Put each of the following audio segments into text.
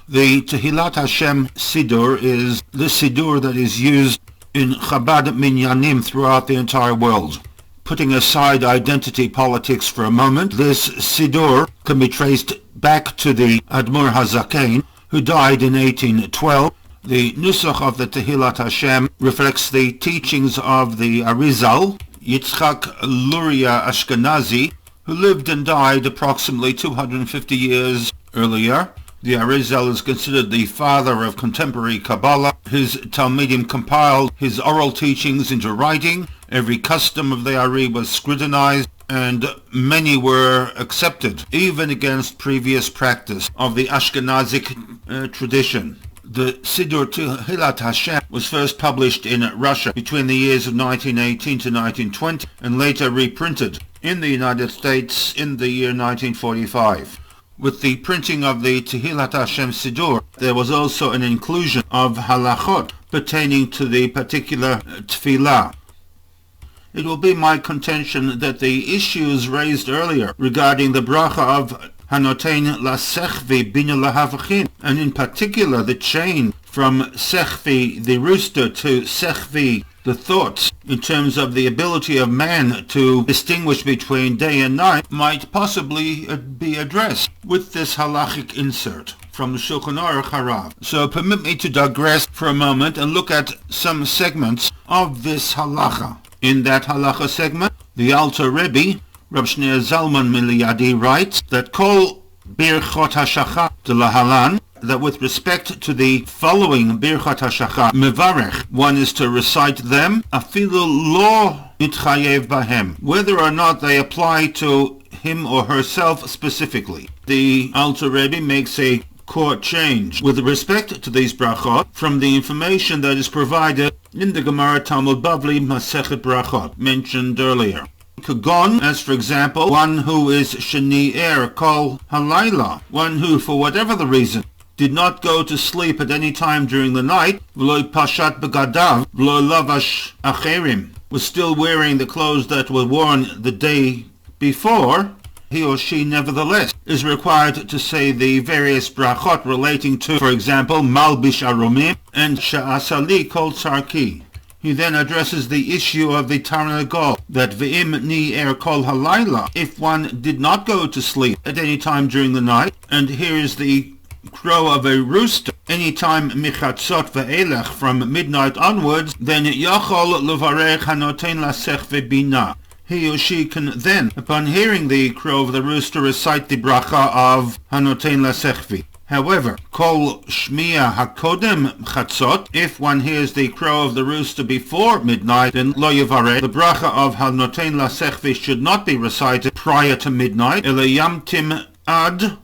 The Tehillat Hashem Siddur is the Siddur that is used in Chabad Minyanim throughout the entire world. Putting aside identity politics for a moment, this Siddur can be traced back to the Admor HaZaken, who died in 1812. The Nusach of the Tehillat Hashem reflects the teachings of the Arizal, Yitzchak Luria Ashkenazi, who lived and died approximately 250 years earlier. The Arizal is considered the father of contemporary Kabbalah. His Talmidim compiled his oral teachings into writing. Every custom of the Ari was scrutinized, and many were accepted, even against previous practice of the Ashkenazic tradition. The Siddur Tehillat Hashem was first published in Russia between the years of 1918 to 1920 and later reprinted in the United States in the year 1945. With the printing of the Tehillat Hashem Siddur, there was also an inclusion of halachot pertaining to the particular tefillah. It will be my contention that the issues raised earlier regarding the bracha of Hanotein LaSechvi Bina LaHavchin, and in particular the chain from Sechvi, the rooster, to Sechvi, the thoughts, in terms of the ability of man to distinguish between day and night, might possibly be addressed with this halachic insert from the Shulchan Aruch Harav. So permit me to digress for a moment and look at some segments of this halacha. In that halacha segment, the Alter Rebbe, Reb Shneir Zalman Miliyadi, writes that Kol Birchot HaShachar de Lahalan, that with respect to the following Birchot HaShachar Mevarech, one is to recite them, afilu lo mitchayev bahem, whether or not they apply to him or herself specifically. The Alter Rebbe makes a court change with respect to these brachot from the information that is provided in the Gemara Talmud Bavli Masechet Brachot mentioned earlier. Kagon, as for example, one who is sheni'er kol halayla, one who, for whatever the reason, did not go to sleep at any time during the night, v'lo pashat begadav, v'lo lavash acherim, was still wearing the clothes that were worn the day before, he or she nevertheless is required to say the various brachot relating to, for example, malbish aromim and sha'asali kol tzarki. He then addresses the issue of the Tarnagol, that v'im ni'er kol halayla, if one did not go to sleep at any time during the night, and here is the crow of a rooster, any time michatzot ve'elech, from midnight onwards, then yachol levarech hanoten lasech ve'bina. He or she can then, upon hearing the crow of the rooster, recite the bracha of hanoten lasechvi. However, kol shmiya hakodem chatzot, if one hears the crow of the rooster before midnight, then lo yavareh, the bracha of hanoten lasechvi should not be recited prior to midnight, ele yamtim ad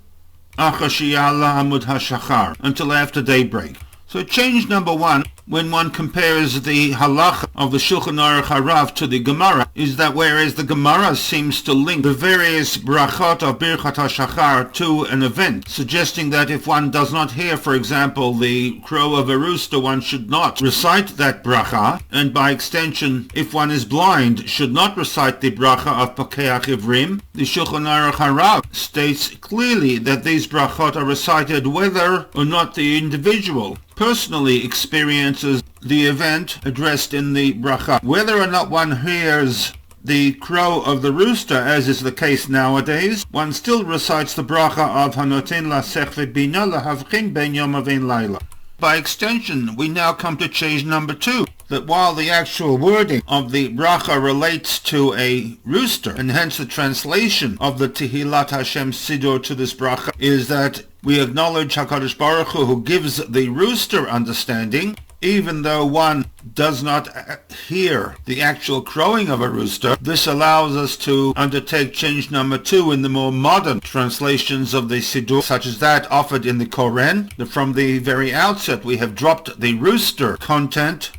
achashiyala amud hashachar, until after daybreak. So change number one, when one compares the halacha of the Shulchan Aruch Harav to the Gemara, is that whereas the Gemara seems to link the various brachot of Birchat HaShachar to an event, suggesting that if one does not hear, for example, the crow of a rooster, one should not recite that bracha, and by extension, if one is blind, should not recite the bracha of Pakeach Ivrim, the Shulchan Aruch Harav states clearly that these brachot are recited whether or not the individual personally experiences the event addressed in the bracha. Whether or not one hears the crow of the rooster, as is the case nowadays, one still recites the bracha of Hanoten lasech ve'bina lahavchin ben yom avein laila. By extension, we now come to change number two, that while the actual wording of the bracha relates to a rooster, and hence the translation of the Tehillat Hashem Siddur to this bracha is that we acknowledge HaKadosh Baruch Hu, who gives the rooster understanding, even though one does not hear the actual crowing of a rooster. This allows us to undertake change number two in the more modern translations of the Siddur, such as that offered in the Koren. From the very outset, we have dropped the rooster content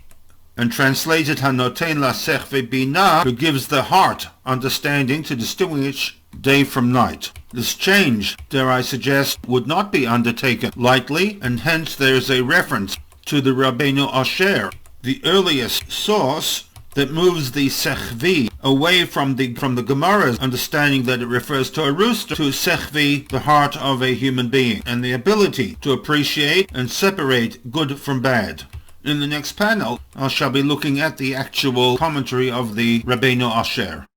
and translated Hanoten lasech ve'bina, who gives the heart understanding to distinguish day from night. This change, dare I suggest, would not be undertaken lightly, and hence there is a reference to the Rabbeinu Asher, the earliest source that moves the sechvi away from the Gemara's understanding that it refers to a rooster to sechvi, the heart of a human being, and the ability to appreciate and separate good from bad. In the next panel, I shall be looking at the actual commentary of the Rabbeinu Asher.